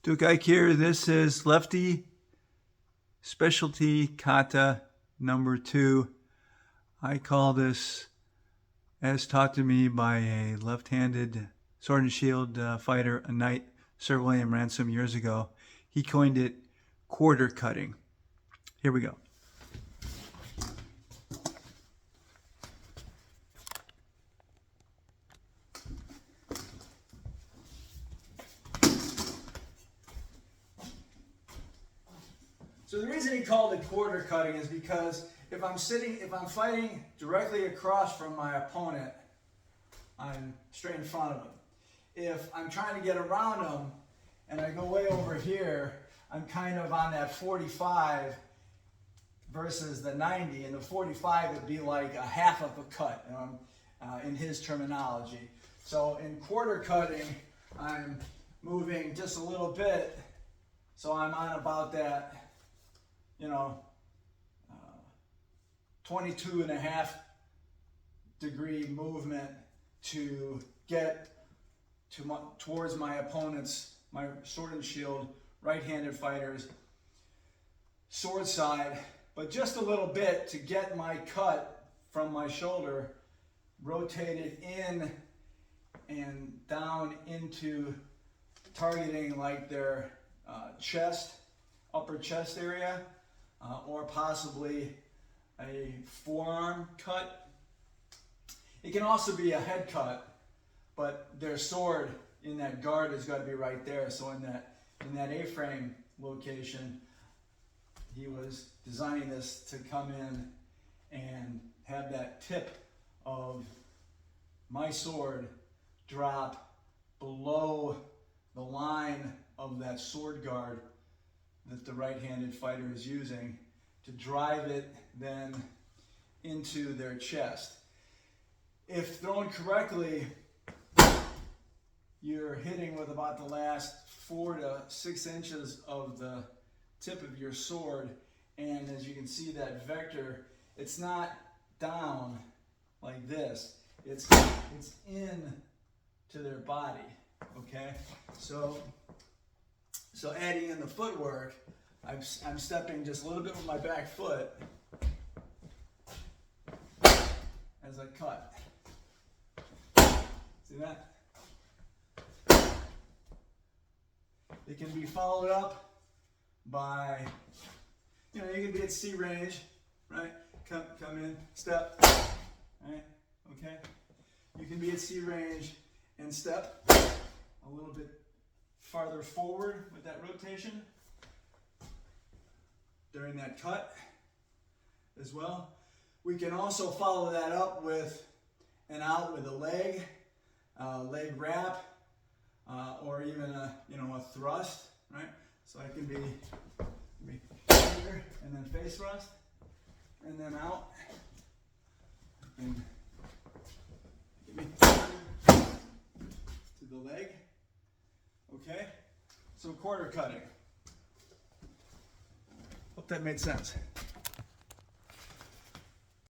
Duke here. This is lefty specialty kata number 2. I call this, as taught to me by a left-handed sword and shield fighter, a knight, Sir William Ransom, years ago. He coined it quarter cutting. Here we go. So the reason he called it quarter cutting is because if I'm fighting directly across from my opponent, I'm straight in front of him. If I'm trying to get around him and I go way over here, I'm kind of on that 45 versus the 90, and the 45 would be like a half of a cut, in his terminology. So in quarter cutting, I'm moving just a little bit, so I'm on about that 22.5 degree movement to get towards my opponent's, my sword and shield, right-handed fighters, sword side, but just a little bit to get my cut from my shoulder rotated in and down into targeting like their chest, upper chest area, or possibly a forearm cut. It can also be a head cut, but their sword in that guard has got to be right there. So in that A-frame location, he was designing this to come in and have that tip of my sword drop below the line of that sword guard that the right-handed fighter is using to drive it then into their chest. If thrown correctly, you're hitting with about the last 4 to 6 inches of the tip of your sword, and as you can see, that vector, it's not down like this, it's in to their body. Okay, so adding in the footwork, I'm stepping just a little bit with my back foot as I cut. See that? It can be followed up by, you can be at C range, right? Come in, step, right? Okay. You can be at C range and step a little bit farther forward with that rotation during that cut as well. We can also follow that up with an out with a leg wrap, or even a thrust, right? So I can be here and then face thrust and then out. And to the leg. Okay, so quarter cutting. Hope that made sense.